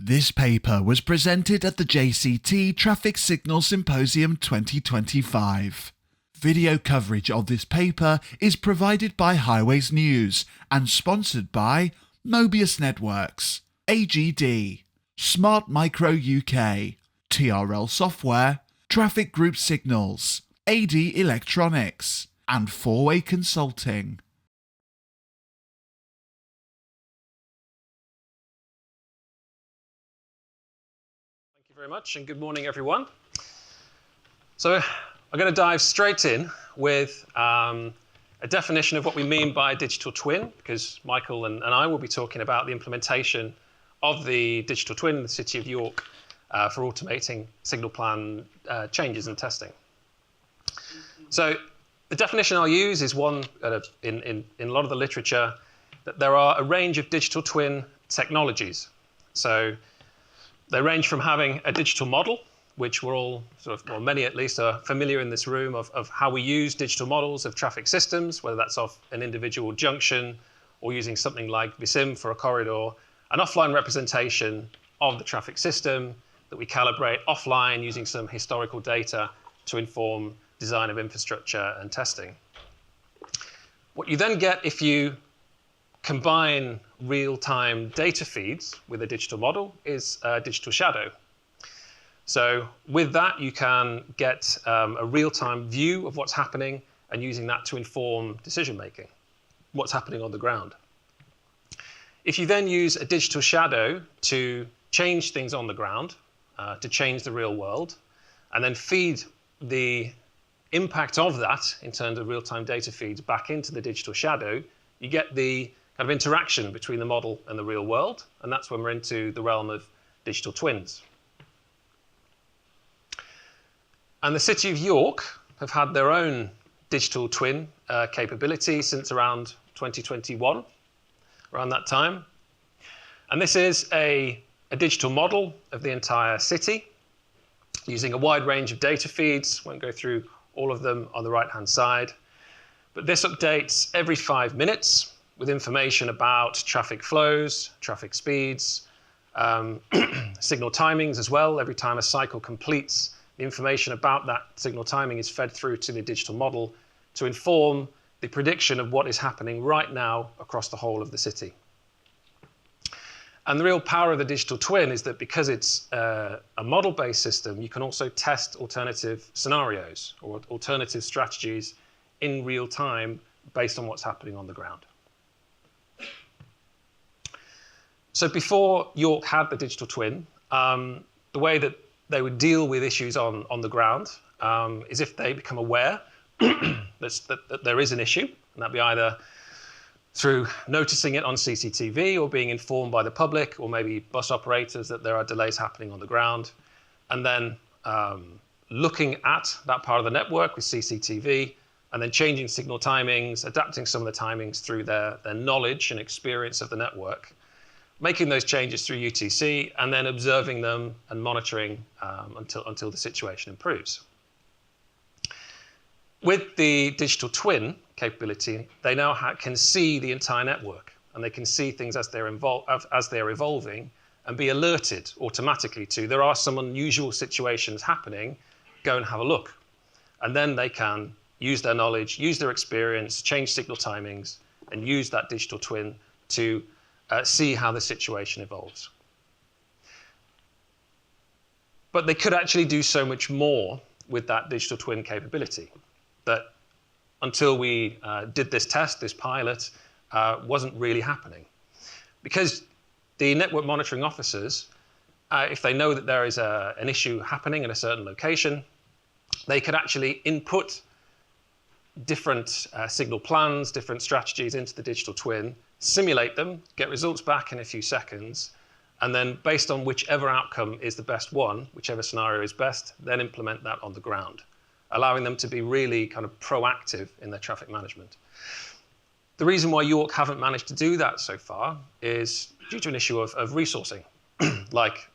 This paper was presented at the JCT Traffic Signal Symposium 2025. Video coverage of this paper is provided by Highways News and sponsored by Mobius Networks, AGD, Smart Micro UK, TRL Software, Traffic Group Signals, AD Electronics, and Four-Way Consulting. Thank you very much, and good morning, everyone. So I'm going to dive straight in with a definition of what we mean by digital twin, because Michael and I will be talking about the implementation of the digital twin in the City of York for automating signal plan changes and testing. So the definition I'll use is one in a lot of the literature, that there are a range of digital twin technologies. So they range from having a digital model, which we're all or many at least, are familiar in this room of how we use digital models of traffic systems, whether that's off an individual junction or using something like VSIM for a corridor, an offline representation of the traffic system that we calibrate offline using some historical data to inform design of infrastructure and testing. What you then get if you combine real-time data feeds with a digital model is a digital shadow. So with that, you can get a real-time view of what's happening and using that to inform decision-making, what's happening on the ground. If you then use a digital shadow to change things on the ground, to change the real world, and then feed the impact of that in terms of real-time data feeds back into the digital shadow, you get the kind of interaction between the model and the real world, and that's when we're into the realm of digital twins. And the City of York have had their own digital twin capability since around 2021, around that time. And this is a digital model of the entire city using a wide range of data feeds. Won't go through all of them on the right-hand side. But this updates every 5 minutes with information about traffic flows, traffic speeds, signal timings as well. Every time a cycle completes, the information about that signal timing is fed through to the digital model to inform the prediction of what is happening right now across the whole of the city. And the real power of the digital twin is that because it's a model-based system, you can also test alternative scenarios or alternative strategies in real time based on what's happening on the ground. So before York had the digital twin, the way that they would deal with issues on the ground is if they become aware that there is an issue, and that'd be either through noticing it on CCTV or being informed by the public or maybe bus operators that there are delays happening on the ground, and then looking at that part of the network with CCTV and then changing signal timings, adapting some of the timings through their knowledge and experience of the network, making those changes through UTC and then observing them and monitoring until the situation improves. With the digital twin capability, they now can see the entire network, and they can see things as they're evolving and be alerted automatically to there are some unusual situations happening, go and have a look. And then they can use their knowledge, use their experience, change signal timings, and use that digital twin to see how the situation evolves. But they could actually do so much more with that digital twin capability that until we did this test, this pilot, wasn't really happening. Because the network monitoring officers, if they know that there is an issue happening in a certain location, they could actually input different signal plans, different strategies into the digital twin, simulate them, get results back in a few seconds, and then based on whichever outcome is the best one, whichever scenario is best, then implement that on the ground, allowing them to be really kind of proactive in their traffic management. The reason why York haven't managed to do that so far is due to an issue of resourcing. Like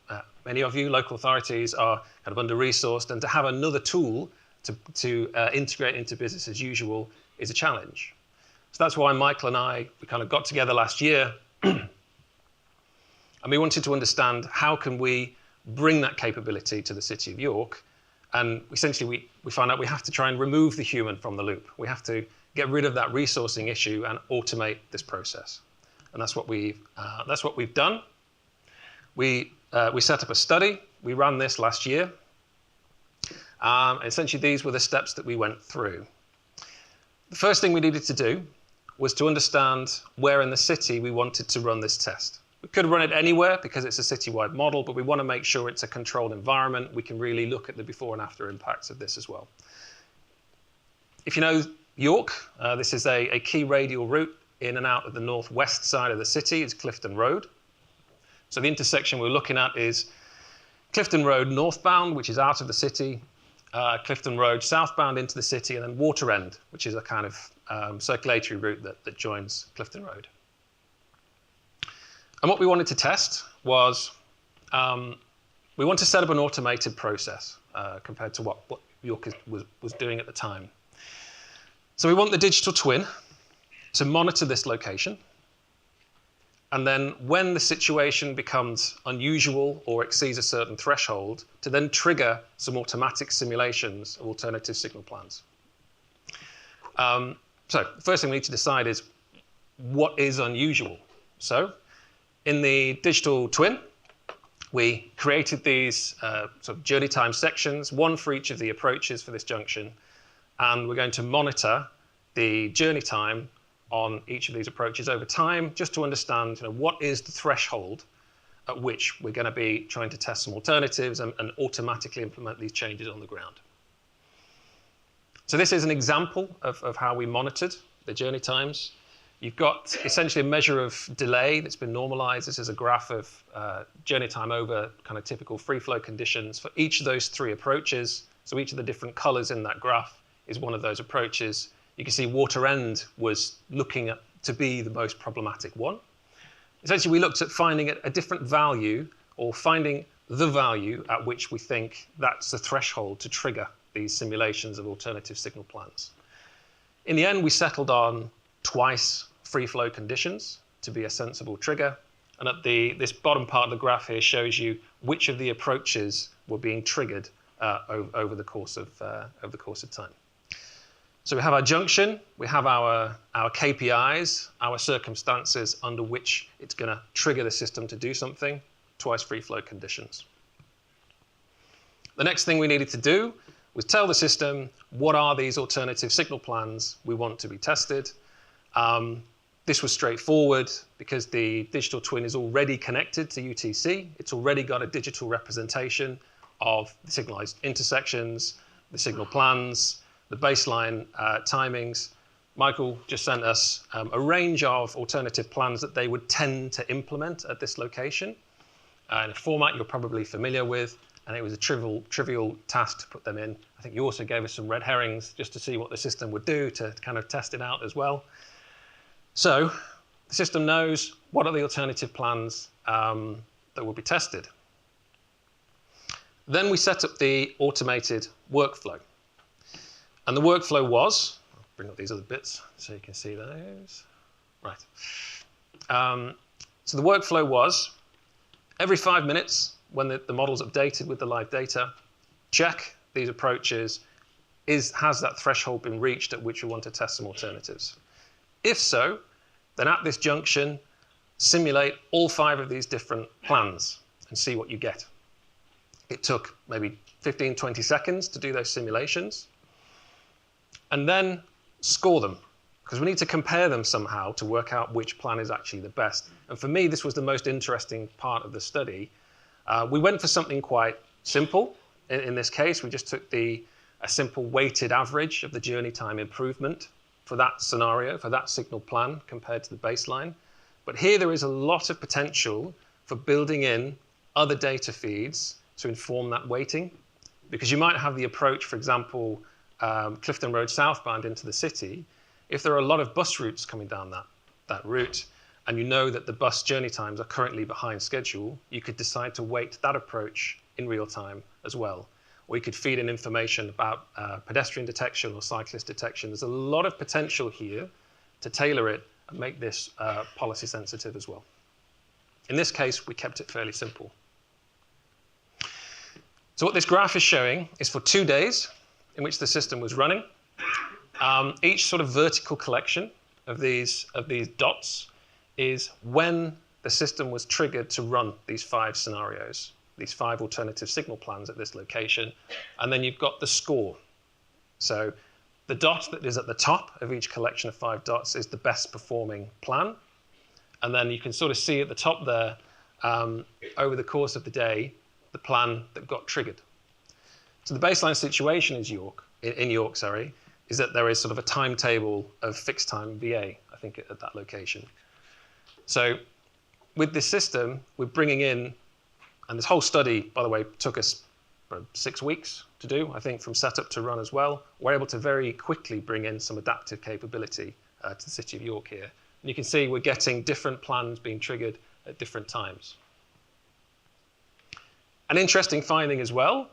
many of you, local authorities are kind of under-resourced, and to have another tool to integrate into business as usual is a challenge. So that's why Michael and I, we kind of got together last year and And we wanted to understand how can we bring that capability to the City of York. And essentially, we found out we have to try and remove the human from the loop. We have to get rid of that resourcing issue and automate this process. And that's what we've done. We set up a study. We ran this last year. Essentially, these were the steps that we went through. The first thing we needed to do was to understand where in the city we wanted to run this test. We could run it anywhere because it's a citywide model, but we want to make sure it's a controlled environment. We can really look at the before and after impacts of this as well. If you know York, this is a key radial route in and out of the northwest side of the city. It's Clifton Road. So the intersection we're looking at is Clifton Road northbound, which is out of the city, Clifton Road southbound into the city, and then Water End, which is a kind of circulatory route that joins Clifton Road. And what we wanted to test was, we want to set up an automated process compared to what York was doing at the time. So we want the digital twin to monitor this location. And then when the situation becomes unusual or exceeds a certain threshold, to then trigger some automatic simulations of alternative signal plans. So the first thing we need to decide is what is unusual. So in the digital twin, we created these sort of journey time sections, one for each of the approaches for this junction, and we're going to monitor the journey time on each of these approaches over time, just to understand what is the threshold at which we're going to be trying to test some alternatives and automatically implement these changes on the ground. So this is an example of how we monitored the journey times. You've got essentially a measure of delay that's been normalized. This is a graph of journey time over kind of typical free flow conditions for each of those three approaches. So each of the different colors in that graph is one of those approaches. You can see Water End was looking to be the most problematic one. Essentially, we looked at finding a different value, or finding the value at which we think that's the threshold to trigger these simulations of alternative signal plans. In the end, we settled on twice free flow conditions to be a sensible trigger. And at this bottom part of the graph here shows you which of the approaches were being triggered over the course of time. So we have our junction, we have our KPIs, our circumstances under which it's going to trigger the system to do something, twice free flow conditions. The next thing we needed to do was tell the system what are these alternative signal plans we want to be tested. This was straightforward because the digital twin is already connected to UTC. It's already got a digital representation of the signalized intersections, the signal plans, the baseline timings. Michael just sent us a range of alternative plans that they would tend to implement at this location in a format you're probably familiar with, and it was a trivial task to put them in. I think you also gave us some red herrings just to see what the system would do to kind of test it out as well. So the system knows what are the alternative plans that will be tested. Then we set up the automated workflow. And the workflow was, I'll bring up these other bits so you can see those. Right. So the workflow was, every 5 minutes, when the model's updated with the live data, check these approaches. Has that threshold been reached at which we want to test some alternatives? If so, then at this junction, simulate all 5 of these different plans and see what you get. It took maybe 15, 20 seconds to do those simulations. And then score them, because we need to compare them somehow to work out which plan is actually the best. And for me, this was the most interesting part of the study. We went for something quite simple. In this case, we just took a simple weighted average of the journey time improvement for that scenario, for that signal plan compared to the baseline. But here there is a lot of potential for building in other data feeds to inform that weighting, because you might have the approach, for example, Clifton Road southbound into the city. If there are a lot of bus routes coming down that route, and you know that the bus journey times are currently behind schedule, you could decide to weight that approach in real time as well. Or you could feed in information about pedestrian detection or cyclist detection. There's a lot of potential here to tailor it and make this policy sensitive as well. In this case, we kept it fairly simple. So what this graph is showing is for 2 days in which the system was running. Each sort of vertical collection of these dots is when the system was triggered to run these 5 scenarios, these 5 alternative signal plans at this location. And then you've got the score. So the dot that is at the top of each collection of 5 dots is the best performing plan. And then you can sort of see at the top there, over the course of the day, the plan that got triggered. So the baseline situation is in York, is that there is sort of a timetable of fixed time VA, I think, at that location. So with this system, we're bringing in, and this whole study, by the way, took us 6 weeks to do, I think, from setup to run as well. We're able to very quickly bring in some adaptive capability to the City of York here. And you can see we're getting different plans being triggered at different times. An interesting finding as well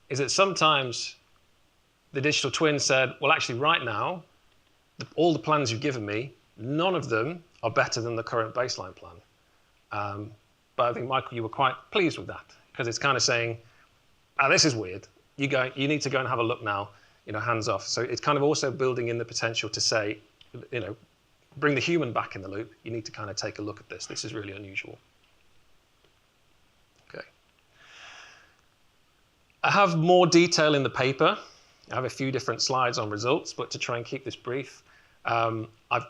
is that sometimes the digital twin said, well, actually right now, all the plans you've given me, none of them are better than the current baseline plan. But I think, Michael, you were quite pleased with that, because it's kind of saying, this is weird. You need to go and have a look now, hands off. So it's kind of also building in the potential to say, bring the human back in the loop. You need to kind of take a look at this. This is really unusual. Okay. I have more detail in the paper. I have a few different slides on results, but to try and keep this brief,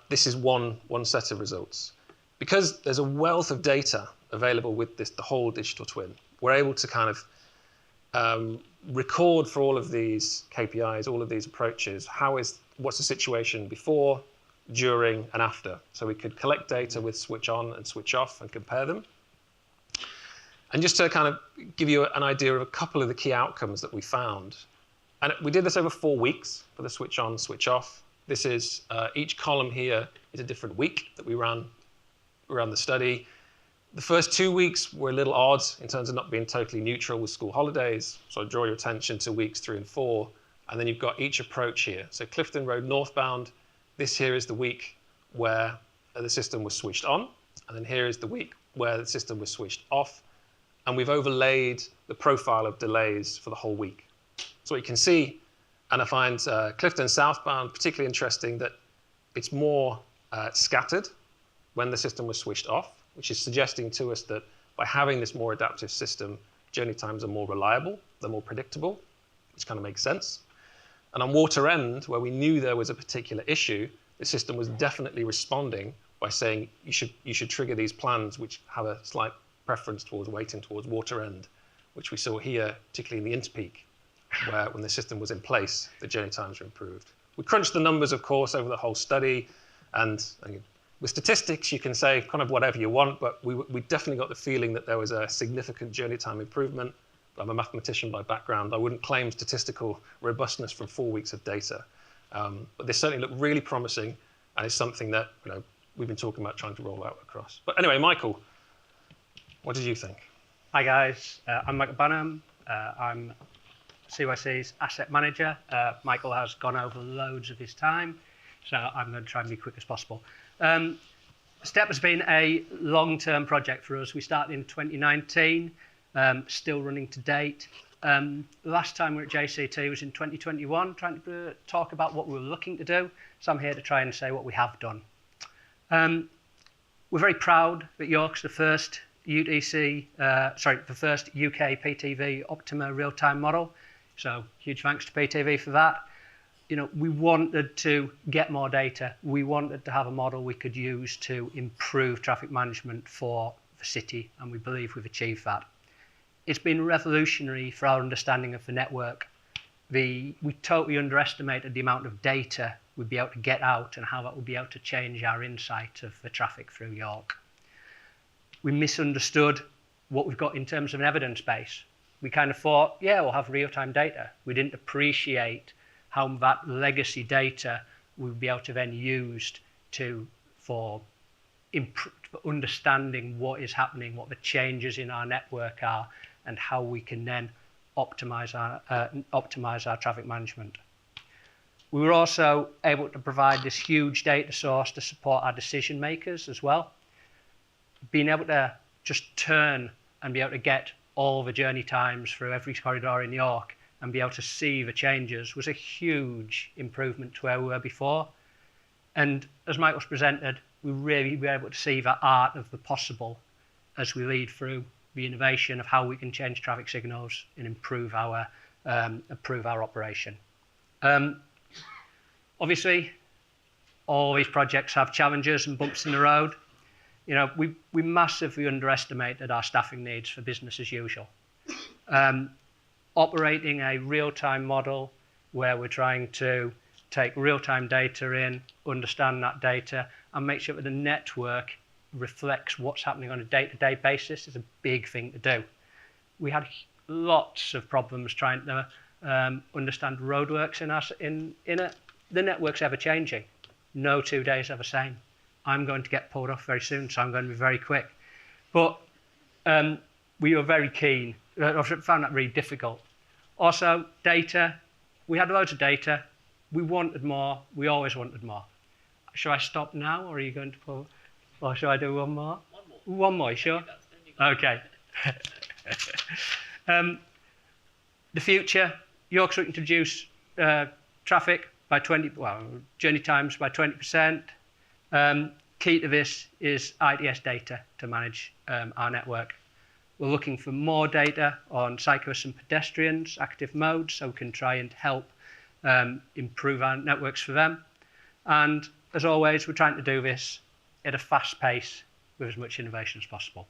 this is one set of results. Because there's a wealth of data available with the whole digital twin, we're able to kind of record for all of these KPIs, all of these approaches, what's the situation before, during, and after. So we could collect data with switch on and switch off and compare them. And just to kind of give you an idea of a couple of the key outcomes that we found. And we did this over 4 weeks for the switch on, switch off. This is, each column here is a different week that we ran the study. The first 2 weeks were a little odd in terms of not being totally neutral with school holidays. So I draw your attention to weeks 3 and 4. And then you've got each approach here. So Clifton Road northbound, this here is the week where the system was switched on. And then here is the week where the system was switched off. And we've overlaid the profile of delays for the whole week. So what you can see, and I find Clifton southbound particularly interesting, that it's more scattered when the system was switched off, which is suggesting to us that by having this more adaptive system, journey times are more reliable, they're more predictable, which kind of makes sense. And on Water End, where we knew there was a particular issue, the system was definitely responding by saying you should trigger these plans which have a slight preference towards weighting towards Water End, which we saw here, particularly in the interpeak, where when the system was in place, the journey times were improved. We crunched the numbers, of course, over the whole study, and with statistics, you can say kind of whatever you want, but we definitely got the feeling that there was a significant journey time improvement. I'm a mathematician by background. I wouldn't claim statistical robustness from 4 weeks of data. But this certainly looked really promising, and it's something that we've been talking about trying to roll out across. But anyway, Michael, what did you think? Hi guys, I'm Michael Banham. I'm CYC's asset manager. Michael has gone over loads of his time, so I'm going to try and be quick as possible. STEP has been a long-term project for us. We started in 2019, still running to date. The last time we were at JCT was in 2021, trying to talk about what we were looking to do. So I'm here to try and say what we have done. We're very proud that York's the first the first UK PTV Optima real-time model. So huge thanks to PTV for that. We wanted to get more data. We wanted to have a model we could use to improve traffic management for the city, and we believe we've achieved that. It's been revolutionary for our understanding of the network. We totally underestimated the amount of data we'd be able to get out and how that would be able to change our insight of the traffic through York. We misunderstood what we've got in terms of an evidence base. We kind of thought, yeah, we'll have real-time data. We didn't appreciate how that legacy data we'll be able to then use for understanding what is happening, what the changes in our network are, and how we can then optimize our traffic management. We were also able to provide this huge data source to support our decision makers as well. Being able to just turn and be able to get all the journey times through every corridor in York and be able to see the changes was a huge improvement to where we were before. And as Michael's presented, we really were able to see the art of the possible as we lead through the innovation of how we can change traffic signals and improve our operation. Obviously, all these projects have challenges and bumps in the road. You know, we massively underestimated our staffing needs for business as usual. Operating a real-time model where we're trying to take real-time data in, understand that data, and make sure that the network reflects what's happening on a day-to-day basis is a big thing to do. We had lots of problems trying to understand roadworks in it. The network's ever changing. No 2 days are the same. I'm going to get pulled off very soon, so I'm going to be very quick. But we were very keen. I found that really difficult. Also, data. We had loads of data. We wanted more. We always wanted more. Shall I stop now, or are you going to pull? Or shall I do one more? One more. One more, sure? Okay. The future. York's looking to reduce traffic by journey times by 20%. Key to this is IDS data to manage our network. We're looking for more data on cyclists and pedestrians, active modes, so we can try and help improve our networks for them. And as always, we're trying to do this at a fast pace with as much innovation as possible.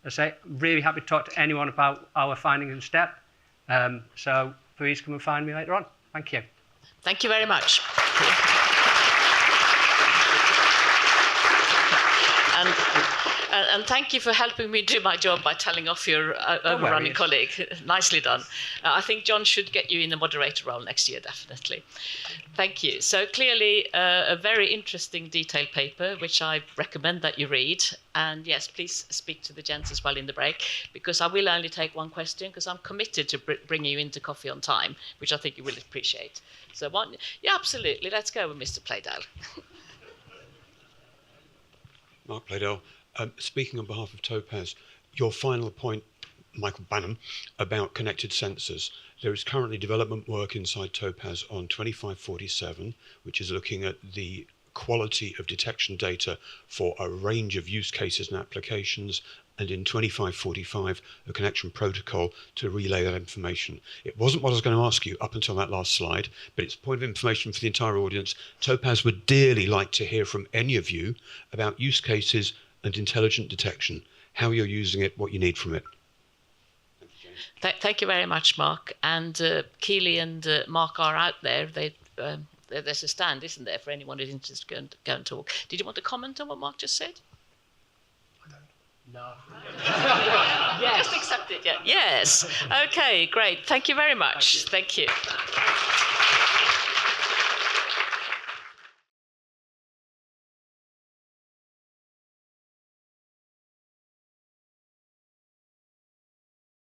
As I say, I'm really happy to talk to anyone about our findings in STEP. So please come and find me later on. Thank you. Thank you very much. And thank you for helping me do my job by telling off your overrunning colleague. Nicely done. I think John should get you in the moderator role next year, definitely. Thank you. So clearly a very interesting detailed paper, which I recommend that you read. And yes, please speak to the gents as well in the break, because I will only take one question, because I'm committed to bringing you into coffee on time, which I think you will appreciate. So yeah, absolutely. Let's go with Mr. Playdale. Mark Playdale. Speaking on behalf of Topaz, your final point, Michael Banham, about connected sensors. There is currently development work inside Topaz on 2547, which is looking at the quality of detection data for a range of use cases and applications, and in 2545, a connection protocol to relay that information. It wasn't what I was going to ask you up until that last slide, but it's a point of information for the entire audience. Topaz would dearly like to hear from any of you about use cases and intelligent detection, how you're using it, what you need from it. Thank you very much, Mark. And Keely and Mark are out there. There's a stand, isn't there, for anyone who's interested to go and talk. Did you want to comment on what Mark just said? I don't. No. Yes. Just accept it, yeah. Yes. Okay, great. Thank you very much. Thank you.